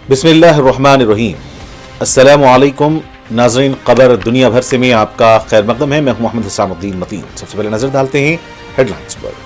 बिस्मिल्लाहिर्रहमानिर्रहीम। अस्सलामुअलैकुम नाज़रीन, खबर दुनिया भर से में आपका खैर मकदम है। मैं मोहम्मद हुसैनुद्दीन मतीन। सबसे पहले नजर डालते हैं हेडलाइंस पर।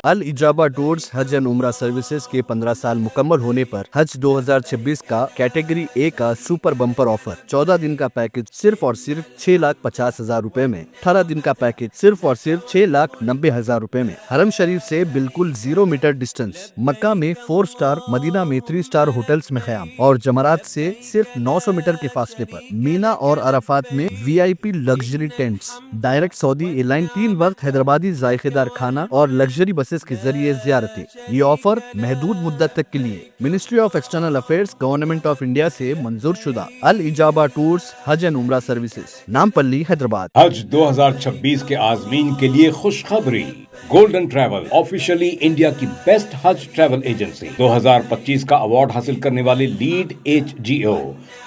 अल इजाबा टूर्स हज एंड उम्रा सर्विसेज के 15 साल मुकम्मल होने पर हज 2026 का कैटेगरी ए का सुपर बम्पर ऑफर। 14 दिन का पैकेज सिर्फ और सिर्फ 6,50,000 रुपए में, 18 दिन का पैकेज सिर्फ और सिर्फ 6,90,000 रुपए में। हरम शरीफ से बिल्कुल 0 मीटर डिस्टेंस, मक्का में 4 स्टार, मदीना में 3 स्टार होटल्स में ख़याम और जमरात से सिर्फ 900 मीटर के फासले पर। मीना और अराफात में VIP luxury tents, direct Saudi airline 3 वक्त हैदराबादी जायकेदार खाना और लग्जरी बसेस के जरिए ज़ियारतें। ये ऑफर महदूद मुद्दत तक के लिए ministry of external affairs government of India से मंजूर शुदा। अल इजाबा टूर्स हज एंड उम्रा सर्विसेज, नामपल्ली, हैदराबाद। हज 2026 के आज़मीन के लिए खुशखबरी। गोल्डन ट्रैवल ऑफिशियली इंडिया की बेस्ट हज ट्रैवल एजेंसी 2025 का अवार्ड हासिल करने वाले लीड HGO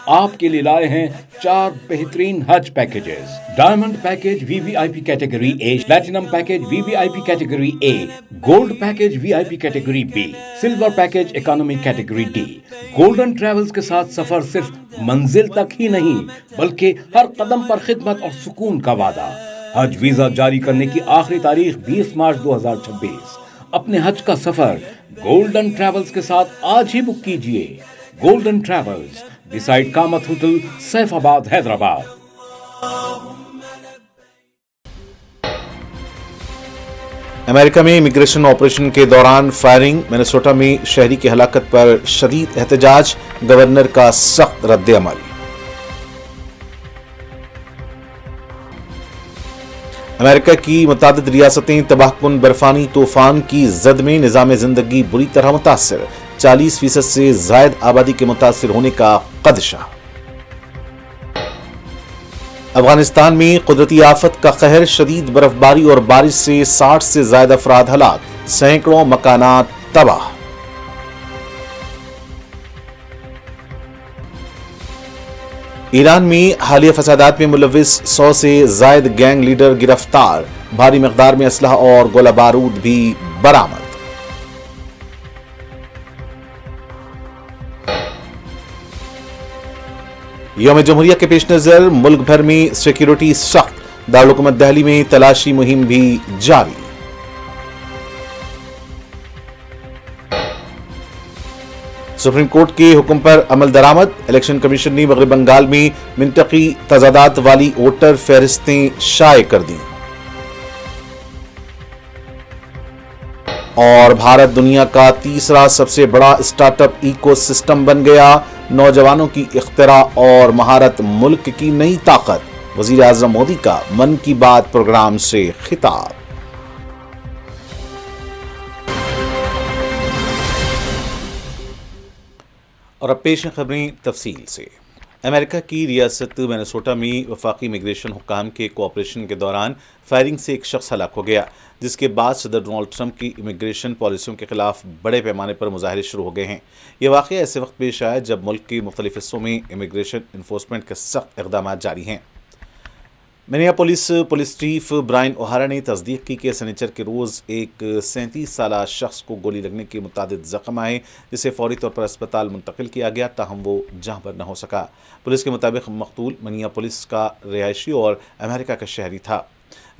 आपके लिए लाए हैं 4 बेहतरीन हज packages. Diamond package VVIP category A, platinum package VVIP category A, gold package VIP category B, silver package economy category D। Golden travels के साथ सफर सिर्फ मंजिल तक ही नहीं बल्कि हर कदम पर खिदमत और सुकून का वादा। हज वीजा जारी करने की आखिरी तारीख 20 मार्च 2026। अपने हज का सफर गोल्डन ट्रैवल्स के साथ आज ही बुक कीजिए। Golden travels, beside Kamat hotel, Saifabad, Hyderabad. America में इमिग्रेशन ऑपरेशन के दौरान फायरिंग, मिनेसोटा में शहरी की हलाकत पर शदीद एहतजाज, गवर्नर का सख्त रद्द अमल। अमेरिका की मुतादिद रियासतें तबाहकुन बर्फानी तूफान की जद में, निज़ाम जिंदगी बुरी तरह मुतासिर, 40% से जायद आबादी के मुतासिर होने का खदशा। अफगानिस्तान में कुदरती आफत का कहर, शदीद बर्फबारी और बारिश से 60 से ज्यादा अफराद हलाक, सैकड़ों मकानात तबाह। ईरान में हालिया फसादात में मुलविस 100 से जायद गैंग लीडर गिरफ्तार, भारी मकदार में असलहा और गोला बारूद भी बरामद। यौम जमहूरिया के पेश नजर मुल्क भर में सिक्योरिटी सख्त, दारुल हुकूमत दिल्ली में तलाशी मुहिम भी जारी। सुप्रीम कोर्ट के हुक्म पर अमल दरामद, इलेक्शन कमीशन ने मगरब बंगाल में मिंतकी तजादात वाली वोटर फहरिस्तें शाये कर दी। और भारत दुनिया का तीसरा सबसे बड़ा स्टार्टअप इकोसिस्टम बन गया, नौजवानों की इख्तिरा और महारत मुल्क की नई ताकत। वजीर आजम मोदी का मन की बात प्रोग्राम से खिताब। और अब पेश खबरें तफसील से। अमेरिका की रियासत मिनेसोटा में वफाकी इमिग्रेशन हुक्काम के कोऑपरेशन के दौरान फायरिंग से एक शख्स हलाक हो गया, जिसके बाद सदर डोनाल्ड ट्रंप की इमिग्रेशन पॉलिसियों के खिलाफ बड़े पैमाने पर मुजाहरे शुरू हो गए हैं। यह वाक़या ऐसे वक्त पेश आया जब मुल्क के मुख्तलिफ हिस्सों में इमिग्रेशन इन्फोर्समेंट के सख्त इक़दाम जारी हैं। Minneapolis police chief Brian O'Hara ने तस्दीक की कि सनीचर के रोज़ एक 37 साला शख्स को गोली लगने के मुतादिद ज़ख्म आए, जिसे फौरी तौर पर अस्पताल मुंतकिल किया गया, ताहम वो जहाँ पर न हो सका। पुलिस के मुताबिक मकतूल मिनियापोलिस का रिहायशी और अमेरिका का शहरी था।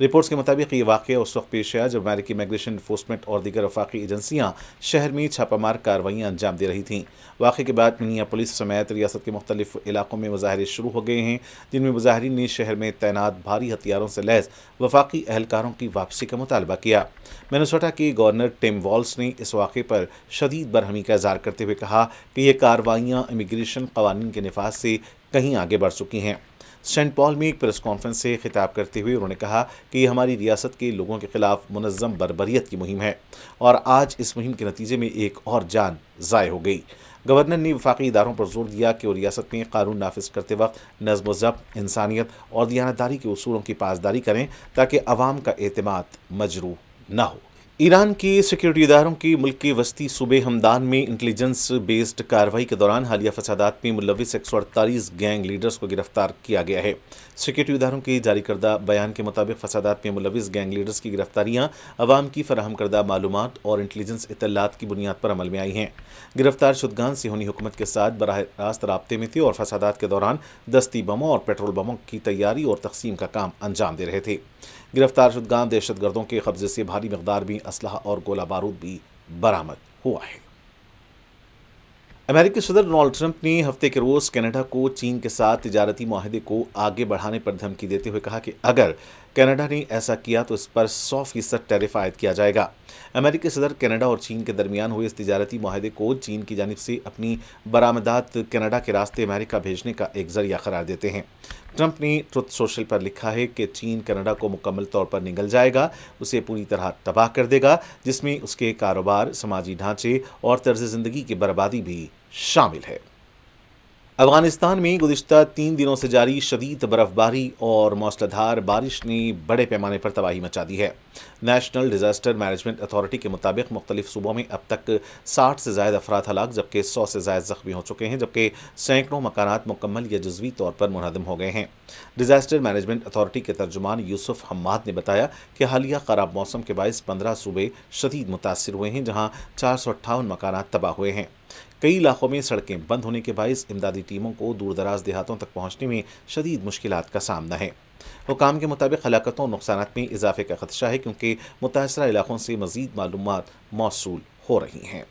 रिपोर्ट्स के मुताबिक ये वाक़या उस वक्त पेश आया जब अमेरिकी इमिग्रेशन इन्फोर्समेंट और दीगर वफाकी एजेंसियाँ शहर में छापामार कार्रवाइयाँ अंजाम दे रही थीं। वाक़े के बाद मिनियापोलिस समेत रियासत के मुख्तलिफ इलाकों में मुजाहरे शुरू हो गए हैं, जिनमें मुजाहरीन ने शहर में तैनात भारी हथियारों से लैस वफाकी एहलकारों की वापसी का मुतालबा किया। मिनेसोटा के गवर्नर टिम वॉल्स ने इस वाक़े पर शदीद बरहमी का इज़हार करते हुए कहा कि ये कार्रवाइयाँ इमिग्रेशन कवानीन के नफाज से कहीं आगे बढ़ चुकी हैं। सेंट पॉल में एक प्रेस कॉन्फ्रेंस से खिताब करते हुए उन्होंने कहा कि ये हमारी रियासत के लोगों के खिलाफ मुनज़्ज़म बर्बरियत की मुहिम है और आज इस मुहिम के नतीजे में एक और जान ज़ाय हो गई। गवर्नर ने वफाकी इदारों पर जोर दिया कि वो रियासत में कानून नाफिज करते वक्त नज़्म व ज़ब्त, इंसानियत और दियानतदारी के उसूलों की पासदारी करें ताकि अवाम का एतमाद मजरूह न हो। ईरान के सिक्योरिटी इदारों की मुल्क के वस्ती सूबे हमदान में इंटेलिजेंस बेस्ड कार्रवाई के दौरान हालिया फसादात में मुलविस 148 गैंग लीडर्स को गिरफ्तार किया गया है। सिक्योरिटी इदारों के जारी करदा बयान के मुताबिक फसादात में मुलविस गैंग लीडर्स की गिरफ्तारियां अवाम की फराहम करदा मालूमात और इंटेलिजेंस इत्तलात की बुनियाद पर अमल में आई हैं। गिरफ्तार शुदगान सिहोनी हुकूमत के साथ बराह रास्त राब्ते में थे और फसादात के दौरान दस्ती बमों और पेट्रोल बमों की तैयारी और तकसीम का काम अंजाम दे रहे थे। गिरफ्तार शुदगान दहशतगर्दों के कब्जे से भारी मकदार में असलहा और गोला बारूद भी बरामद हुआ है। अमेरिकी सदर डोनाल्ड ट्रंप ने हफ्ते के रोज कनाडा को चीन के साथ तिजारती मुआहदे को आगे बढ़ाने पर धमकी देते हुए कहा कि अगर कनाडा ने ऐसा किया तो इस पर 100% टैरिफ आयद किया जाएगा। अमेरिकी सदर कनाडा और चीन के दरमियान हुए इस तिजारती मुआहदे को चीन की जानिब से अपनी बरामदात कनाडा के रास्ते अमेरिका भेजने का एक जरिया करार देते हैं। ट्रंप ने ट्रुथ सोशल पर लिखा है कि चीन कनाडा को मुकम्मल तौर पर निगल जाएगा, उसे पूरी तरह तबाह कर देगा, जिसमें उसके कारोबार, समाजी ढांचे और तर्ज ज़िंदगी की बर्बादी भी शामिल है। अफगानिस्तान में गुज़िश्ता 3 दिनों से जारी शदीद बर्फबारी और मौसलाधार बारिश ने बड़े पैमाने पर तबाही मचा दी है। नेशनल डिज़ास्टर मैनेजमेंट अथॉरिटी के मुताबिक मुख्तलिफ सूबों में अब तक 60 से ज़ायद अफराद हलाक जबकि 100 से ज़ायद ज़ख्मी हो चुके हैं, जबकि सैकड़ों मकानात मुकम्मल या जज़वी तौर पर मुनहदम हो गए हैं। डिज़ास्टर मैनेजमेंट अथॉरिटी के तर्जुमान यूसुफ हम्माद ने बताया कि हालिया ख़राब मौसम के बायस 15 सूबे शदीद मुतासिर हुए हैं, जहाँ 458 मकानात तबाह हुए हैं। कई इलाकों में सड़कें बंद होने के बायस इमदादी टीमों को दूर दराज देहातों तक पहुँचने में शदीद मुश्किलात का सामना है। हुकाम के मुताबिक हलाकतों और नुकसानात में इजाफे का खदशा है, क्योंकि मुतासरा इलाकों से मज़ीद मालूमात मौसूल हो रही हैं।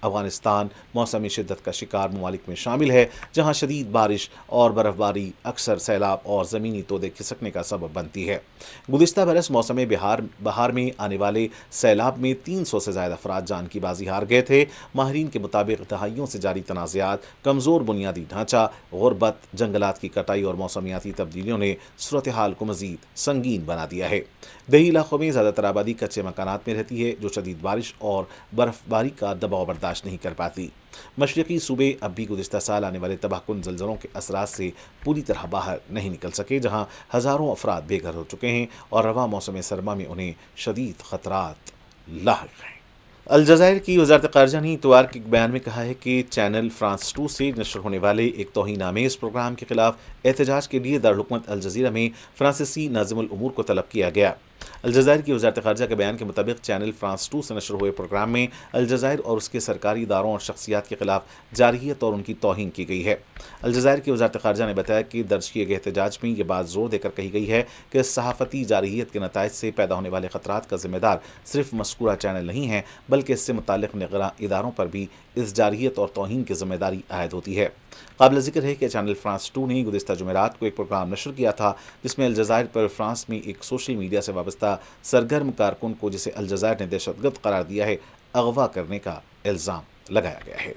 अफगानिस्तान मौसमी शिद्दत का शिकार ममालिक में शामिल है, जहाँ शदीद बारिश और बर्फबारी अक्सर सैलाब और ज़मीनी तोदे खिसकने का सबब बनती है। गुज़िश्ता बरस मौसम बहार में आने वाले सैलाब में 300 से ज़्यादा अफराद जान की बाजी हार गए थे। माहिरीन के मुताबिक दहाइयों से जारी तनाज़ात, कमज़ोर बुनियादी ढांचा, गुरबत, जंगलात की कटाई और मौसमियाती तब्दीलियों ने सूरत हाल को मज़ीद संगीन बना दिया है। दही इलाकों में ज़्यादातर आबादी कच्चे मकानात में रहती है, जो शदीद बारिश और बर्फबारी का दबाव बर्दाश्त नहीं कर पाती। मशरक़ी सूबे अब भी गुज़िश्ता साल आने वाले तबाहकुन ज़लज़लों के असरात से पूरी तरह बाहर नहीं निकल सके, जहाँ हज़ारों अफराद बेघर हो चुके हैं और रवा मौसम सरमा में उन्हें शदीद ख़तरात लाहिक़ हैं। अलजज़ायर की वज़ारत ख़ारिजा ने इतवार के एक बयान में कहा है कि चैनल फ्रांस 2 से नशर होने वाले एक तौहीन-आमेज़ प्रोग्राम के खिलाफ एहतजाज के लिए दारुल-हुकूमत अलजज़ीरा में फ्रांसीसी नाज़िमुल उमूर को तलब किया गया। अलजज़ायर की वज़ारत ख़ारिजा के बयान के मुताबिक चैनल फ्रांस 2 से नशर हुए प्रोग्राम में अलजज़ायर और उसके सरकारी इदारों और शख्सियात के खिलाफ जारहियत और उनकी तौहीन की गई है। अलजज़ायर की वज़ारत ख़ारिजा ने बताया कि दर्ज किए गए एहतजाज में ये बात ज़ोर देकर कही गई है कि सहाफ़ती जारहियत के नताइज से पैदा होने वाले ख़तरात का ज़िम्मेदार सिर्फ मज़कूरा चैनल नहीं है, बल्कि इससे मुताल्लिक़ निगरां इदारों पर भी इस जारहियत और तौहीन की ज़िम्मेदारी आयद होती है। काबिल ज़िक्र है कि चैनल फ्रांस 2 ने गुज़िश्ता जुमेरात को एक प्रोग्राम नशर किया था, जिसमें अलजज़ायर पर फ्रांस में एक सोशल मीडिया से वाबस्ता सरगर्म कारकुन को, जिसे अलजज़ायर ने दहशतगर्द करार दिया है, अगवा करने का इल्ज़ाम लगाया गया है।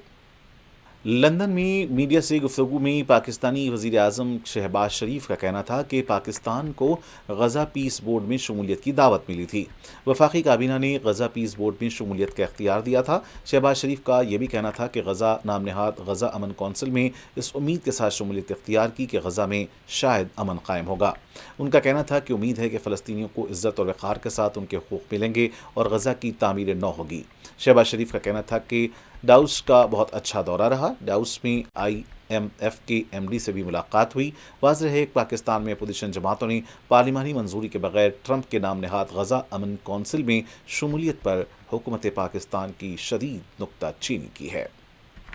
लंदन में मीडिया से गुफ्तगू में पाकिस्तानी वज़ीर आज़म शहबाज शरीफ का कहना था कि पाकिस्तान को गज़ा पीस बोर्ड में शमूलियत की दावत मिली थी। वफाकी काबीना ने गज़ा पीस बोर्ड में शमूलियत का इख्तियार दिया था। शहबाज शरीफ का यह भी कहना था कि गज़ा नाम नहाद गज़ा अमन कौंसिल में इस उम्मीद के साथ शमूलियत इख्तियार की कि गज़ा में शायद अमन कायम होगा। उनका कहना था कि उम्मीद है कि फ़लस्तीनियों को इज़्ज़त और वक़ार के साथ उनके हुकूक़ मिलेंगे और गज़ा की तामीर नौ होगी। शहबाज शरीफ का कहना था कि डाउस का बहुत अच्छा दौरा रहा। डाउस में IMF के MD से भी मुलाकात हुई। वाज़ेह है कि पाकिस्तान में अपोजिशन जमातों ने पार्लिमानी मंजूरी के बगैर ट्रंप के नाम नहाद गज़ा अमन कौंसिल में शमूलियत पर हुकूमत पाकिस्तान की शदीद नुक्ताचीनी की है।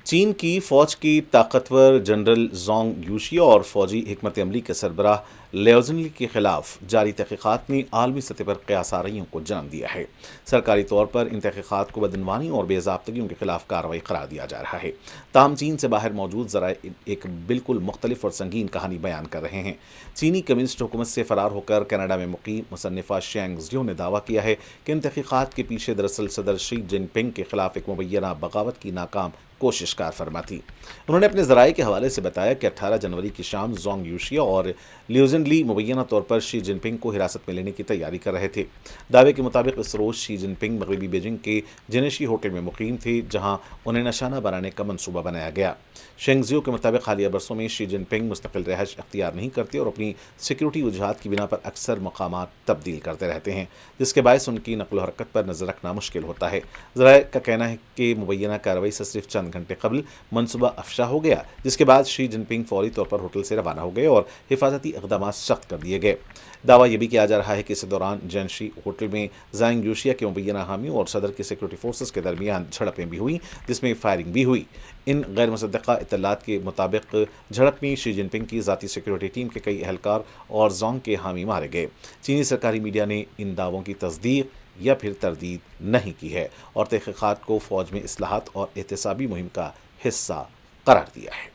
चीन की फ़ौज की ताकतवर जनरल जोंग यूशिया और फ़ौजी हिकमत अमली के सरबराह लियाओजिनली के खिलाफ जारी तहक़ीक़ात ने आलमी सतह पर क़यास आराइयों को जन्म दिया है। सरकारी तौर पर इन तहक़ीक़ात को बदनवानी और बेज़ाब्तगियों के खिलाफ कार्रवाई करार दिया जा रहा है। ताहम चीन से बाहर मौजूद ज़राए एक बिल्कुल मुख्तलिफ और संगीन कहानी बयान कर रहे हैं। चीनी कम्युनिस्ट हुकूमत से फ़रार होकर कनाडा में मुक़ीम मुसन्निफ़ा शेंग ज़ियो ने दावा किया है कि इन तहक़ीक़ात के पीछे दरअसल सदर शी जिनपिंग के खिलाफ एक मुबैना बगावत की नाकाम कोशिश कार फरमा थी। उन्होंने अपने ज़राए के हवाले से बताया कि 18 जनवरी की शाम जोंग यूशिया और लियाओजिनली मुबैना तौर पर शी जिनपिंग को हिरासत में लेने की तैयारी कर रहे थे। दावे के मुताबिक इस रोज़ शी जिनपिंग मगरबी बीजिंग के जेनेशी होटल में मुक़ीम थे, जहां उन्हें निशाना बनाने का मंसूबा बनाया गया। शेंगजियो के मुताबिक हालिया बरसों में शी जिनपिंग मुस्तकिल रहायश अख्तियार नहीं करते और अपनी सिक्योरिटी वजूहात की बिना पर अक्सर मकामात तब्दील करते रहते हैं, जिसके बायस उनकी नकल हरकत पर नज़र रखना मुश्किल होता है। ज़राए का कहना है कि मुबैना कार्रवाई से सिर्फ चंद घंटे कबल मनसूबा अफशा हो गया, जिसके बाद शी जिनपिंग फौरी तौर पर होटल से रवाना हो गए और हिफाजती इक़दाम सख्त कर दिए गए। दावा यह भी किया जा रहा है कि इस दौरान जैनशी होटल में ज़ांग यूशिया के मुबैना हामियों और सदर की सिक्योरिटी फोर्सेस के दरमियान झड़पें भी हुई, जिसमें फायरिंग भी हुई। इन गैर मुसद्दक़ा इत्तलात के मुताबिक झड़प में शी जिनपिंग की ज़ाती सिक्योरिटी टीम के कई एहलकार और जोंग के हामी मारे गए। चीनी सरकारी मीडिया ने इन दावों की तस्दीक या फिर तरदीद नहीं की है और तहक़ीक़ात को फ़ौज में इस्लाहात और एहतसाबी मुहिम का हिस्सा करार दिया है।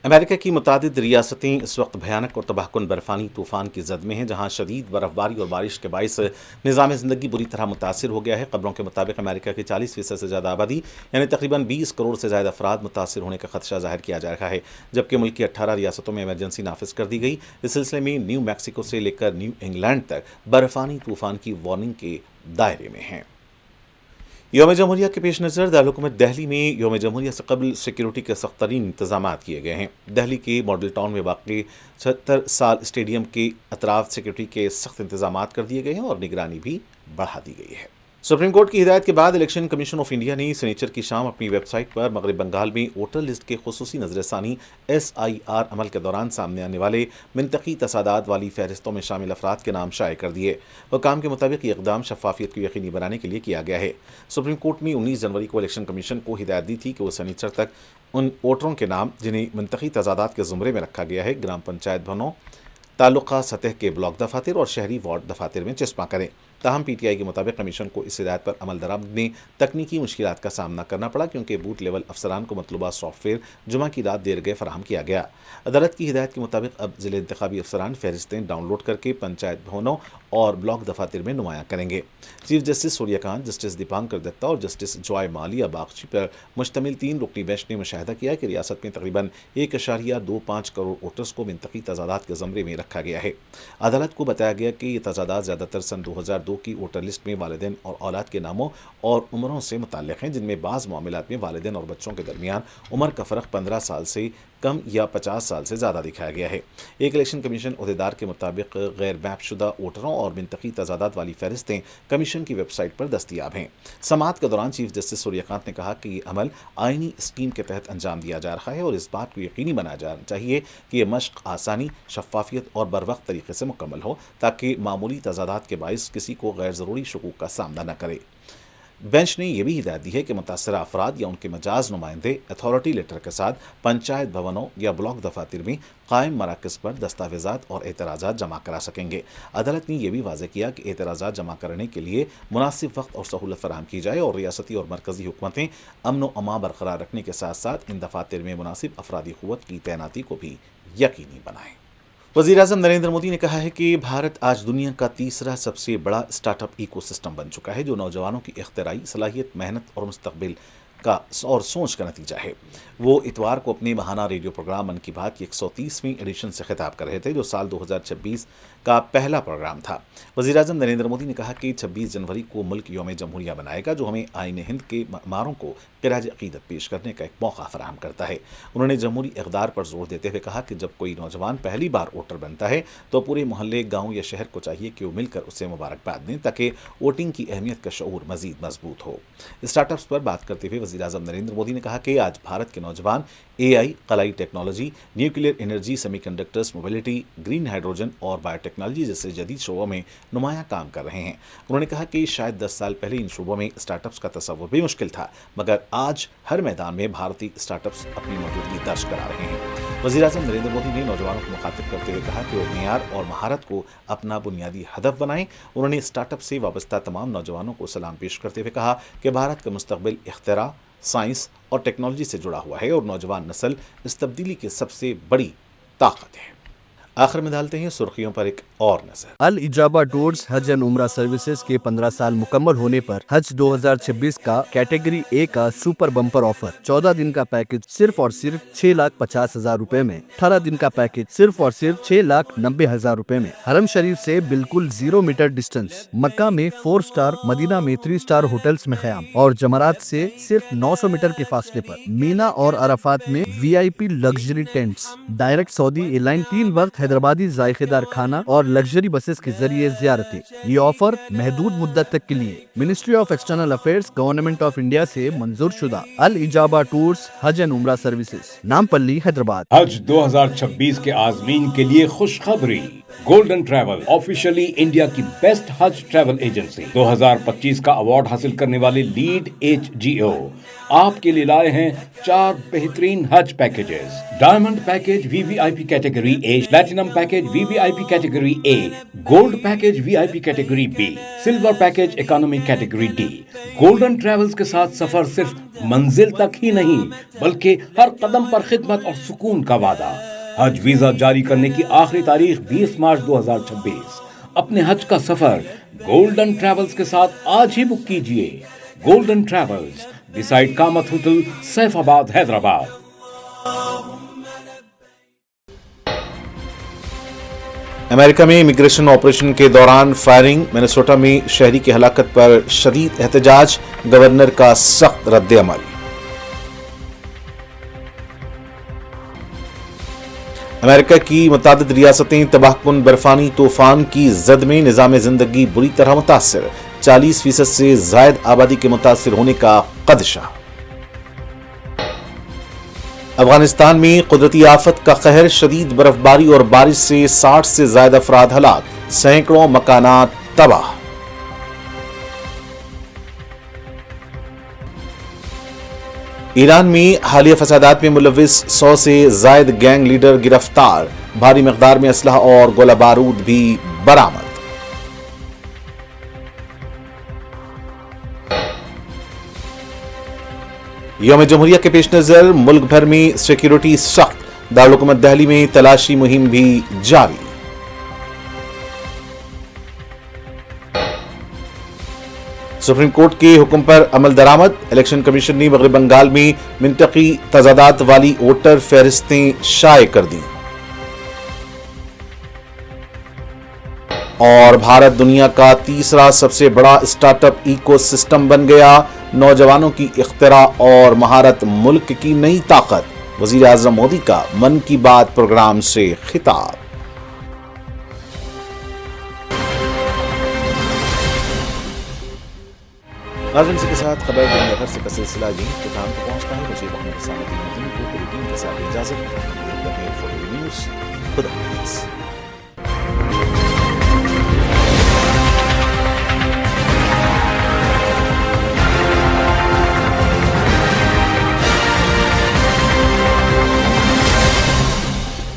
अमेरिका की मुतादिद रियासतें इस वक्त भयानक और तबाहकुन बर्फ़ानी तूफ़ान की जद में हैं, जहाँ शदीद बर्फ़बारी और बारिश के बायस निज़ाम ज़िंदगी बुरी तरह मुतासिर हो गया है। खबरों के मुताबिक अमेरिका की 40% से ज़्यादा आबादी यानी तकरीबन 20 करोड़ से ज़्यादा अफराद मुतासिर होने का खदशा ज़ाहिर किया जा रहा है, जबकि मुल्क की 18 रियासतों में इमरजेंसी नाफिज कर दी गई। इस सिलसिले में न्यू मैक्सिको से लेकर न्यू इंग्लैंड तक बर्फ़ानी तूफ़ान की वार्निंग के दायरे में हैं। यौम जमहूरिया के पेश नज़र दारुल-हुकूमत दिल्ली में यौम जमहूरिया से कबल सिक्योरिटी के सख्त तरीन इंतजाम किए गए हैं। दिल्ली के मॉडल टाउन में वाक़ई 76 साल स्टेडियम के अतराफ सिक्योरिटी के सख्त इंतजाम कर दिए गए हैं और निगरानी भी बढ़ा दी गई है। सुप्रीम कोर्ट की हिदायत के बाद इलेक्शन कमीशन ऑफ इंडिया ने शनिचर की शाम अपनी वेबसाइट पर मगरब बंगाल में वोटर लिस्ट के खुसूसी नज़रसानी SIR अमल के दौरान सामने आने वाले मिंतकी तसादात वाली फहरिस्तों में शामिल अफराद के नाम शाये कर दिए। हुकाम के मुताबिक ये इक़दाम शफाफियत को यकीनी बनाने के लिए किया गया है। सुप्रीम कोर्ट ने 19 जनवरी को इलेक्शन कमीशन को हिदायत दी थी कि वो शनिचर तक उन वोटरों के नाम जिन्हें मिंतकी तसादात के ज़ुमरे में रखा गया है ग्राम पंचायत भवनों, ताल्लुका सतह के ब्लॉक दफातर और शहरी वार्ड दफातर में चस्पा करें। ताहम PTI के मुताबिक कमीशन को इस हिदायत पर अमल दरामद में तकनीकी मुश्किलात का सामना करना पड़ा, क्योंकि बूथ लेवल अफसरान को मतलूबा सॉफ्टवेयर जुमा की रात देर गए फराहम किया गया। अदालत की हिदायत के मुताबिक अब ज़िले इंतखाबी अफसरान फहरिस्तें डाउनलोड करके पंचायत भवनों और ब्लॉक दफातर में नुमायाँ करेंगे। Chief justice Suryakant, justice Dipankar Datta और जस्टिस जॉय मालिया बागची पर मुश्तमिल 3 रुकनी बेंच ने मुशाहिदा किया कि रियासत में तकरीबन 1.25 करोड़ वोटर्स को मिंतकी तजादात के ज़मरे में रखा गया है। अदालत को बताया गया कि ये तजादात ज़्यादातर सन 2002 की वोटर लिस्ट में वालिदैन और औलाद के नामों और उम्रों से मुताल्लिक़ हैं, जिनमें बाज़ मामलात में वालिदैन और बच्चों के दरमियान उम्र का फ़र्क 15 साल से कम या 50 साल से ज़्यादा दिखाया गया है। एक इलेक्शन कमीशन अहदेदार के मुताबिक गैर मैपशुदा वोटरों और मिंतकी तजादात वाली फहरिस्तें कमीशन की वेबसाइट पर दस्तियाब हैं। समाअत के दौरान चीफ जस्टिस सूर्यकांत ने कहा कि ये अमल आइनी स्कीम के तहत अंजाम दिया जा रहा है और इस बात को यकीनी बनाया जाना चाहिए कि यह मश्क आसानी, शफाफियत और बरवक्त तरीके से मुकम्मल हो, ताकि मामूली तजादात के बायस किसी को गैर ज़रूरी शकूक का सामना न करे। बेंच ने यह भी हिदायत दी है कि मुतासरा अफराद या उनके मजाज नुमाइंदे अथॉरिटी लेटर के साथ पंचायत भवनों या ब्लॉक दफातर में कायम मराकज़ पर दस्तावेज़ात और एतराज़ात जमा करा सकेंगे। अदालत ने यह भी वाज़ेह किया कि एतराज़ात जमा करने के लिए मुनासिब वक्त और सहूलत फराहम की जाए और रियासती और मरकज़ी हुकूमतें अमन व अमा बरकरार रखने के साथ साथ इन दफातर में मुनासिब अफरादी क़ुव्वत की तैनाती को भी यकीनी बनाएँ। वज़ीर-ए-आज़म नरेंद्र मोदी ने कहा है कि भारत आज दुनिया का तीसरा सबसे बड़ा स्टार्टअप इकोसिस्टम बन चुका है, जो नौजवानों की इख्तिराई सलाहियत, मेहनत और मुस्तक़बिल का और सोच का नतीजा है। वो इतवार को अपने माहाना रेडियो प्रोग्राम मन की बात की 130वीं एडिशन से खिताब कर रहे थे, जो साल 2026 का पहला प्रोग्राम था। वज़ीर-ए-आज़म नरेंद्र मोदी ने कहा कि 26 जनवरी को मुल्क यौम जमहूरिया बनाएगा, जो हमें आईन हिंद के मारों को ख़िराज अक़ीदत पेश करने का एक मौका फराहम करता है। उन्होंने जमहूरी इक़दार पर जोर देते हुए कहा कि जब कोई नौजवान पहली बार वोटर बनता है तो पूरे मोहल्ले, गाँव या शहर को चाहिए कि वो मिलकर उसे मुबारकबाद दें, ताकि वोटिंग की अहमियत का शऊर मज़ीद मजबूत हो। स्टार्टअप्स पर बात करते हुए वज़ीर-ए-आज़म नरेंद्र मोदी ने कहा कि आज भारत के नौजवान AI, कलाई technology, nuclear energy, semiconductors, mobility, green hydrogen और बायोटेक्नोलॉजी जैसे जदीद शोबों में नुमायाँ काम कर रहे हैं। उन्होंने कहा कि शायद 10 साल पहले इन शोबों में स्टार्टअप्स का तसव्वुर भी मुश्किल था, मगर आज हर मैदान में भारतीय स्टार्टअप्स अपनी मौजूदगी दर्ज करा रहे हैं। वज़ीर-ए-आज़म नरेंद्र मोदी ने नौजवानों को मुखातिब करते हुए कहा कि वो मेयार और महारत को अपना बुनियादी हदफ बनाएं। उन्होंने स्टार्टअप से वाबस्ता तमाम नौजवानों को सलाम पेश करते हुए कहा कि भारत का मुस्तक़बिल इख्तिरा, साइंस और टेक्नोलॉजी से जुड़ा हुआ है और नौजवान नस्ल इस तब्दीली की सबसे बड़ी ताकत है। آخر میں ڈالتے ہیں سرخیوں پر ایک اور نظر۔ الإجابہ ٹورز حج اینڈ عمرہ سروسز کے 15 سال مکمل ہونے پر حج 2026 کا کیٹیگری اے کا سپر بمپر آفر، 14 دن کا پیکج صرف اور صرف 6,50,000 روپے میں، 18 دن کا پیکج صرف اور صرف 6,90,000 روپے میں۔ حرم شریف سے بالکل 0 میٹر ڈسٹنس، مکہ میں 4 سٹار، مدینہ میں 3 سٹار ہوٹلز میں قیام، اور جمرات سے صرف 900 میٹر کے فاصلے پر مینا اور عرفات میں VIP لگژری ٹینٹس، ڈائریکٹ سعودی ایئر لائن 3 وقت حیدرآبادی ذائقہ دار کھانا اور لگژری بسز کے ذریعے زیارتیں۔ یہ آفر محدود مدت تک کے لیے ministry of external affairs government of India سے منظور شدہ الإجابہ ٹورز حج اینڈ عمرہ سروسز، نامپلی، حیدرآباد۔ حج 2026 کے عازمین کے لیے خوشخبری، گولڈن ٹریول آفیشلی انڈیا کی بیسٹ حج ٹریول ایجنسی، 2025 کا ایوارڈ حاصل کرنے والے لیڈ HGO آپ کے لیے لائے ہیں 4 بہترین حج packages. Diamond package VVIP category A، platinum package VVIP category A، gold package VIP category B، silver package economy category D۔ Golden travels کے ساتھ سفر صرف منزل تک ہی نہیں بلکہ ہر قدم پر خدمت اور سکون کا وعدہ۔ حج ویزا جاری کرنے کی آخری تاریخ 20 مارچ 2026۔ اپنے حج کا سفر گولڈن ٹریولز کے ساتھ آج ہی بک کیجئے۔ گولڈن ٹریولز، بیسائیڈ کامت ہوٹل، سیف آباد، حیدرآباد۔ امریکہ میں امیگریشن آپریشن کے دوران فائرنگ، منیسوٹا میں شہری کی ہلاکت پر شدید احتجاج، گورنر کا سخت رد عمل۔ امریکہ کی متعدد ریاستیں تباہ کن برفانی طوفان کی زد میں، نظام زندگی بری طرح متاثر، 40% سے زائد آبادی کے متاثر ہونے کا خدشہ۔ افغانستان میں قدرتی آفت کا قہر، شدید برف باری اور بارش سے 60 سے زائد افراد ہلاک، سینکڑوں مکانات تباہ۔ ایران میں حالیہ فسادات میں ملوث 100 سے زائد گینگ لیڈر گرفتار، بھاری مقدار میں اسلحہ اور گولہ بارود بھی برآمد۔ یوم جمہوریہ کے پیش نظر ملک بھر میں سیکیورٹی سخت، دارالحکومت دہلی میں تلاشی مہم بھی جاری۔ سپریم کورٹ کے حکم پر عمل درآمد، الیکشن کمیشن نے مغرب بنگال میں منطقی تضادات والی ووٹر فہرستیں شائع کر دیں۔ اور بھارت دنیا کا تیسرا سب سے بڑا اسٹارٹ اپ ایکو سسٹم بن گیا، نوجوانوں کی اختراع اور مہارت ملک کی نئی طاقت، وزیر اعظم مودی کا من کی بات پروگرام سے خطاب۔ ناظرین کے ساتھ خبر دنیا بھر سے کا سلسلہ یہیں اختتام کو پہنچتا ہے۔ مجھے محمد حسام الدین مدنی کو بلیٹن کے ساتھ اجازت، نیوز خدا حافظ۔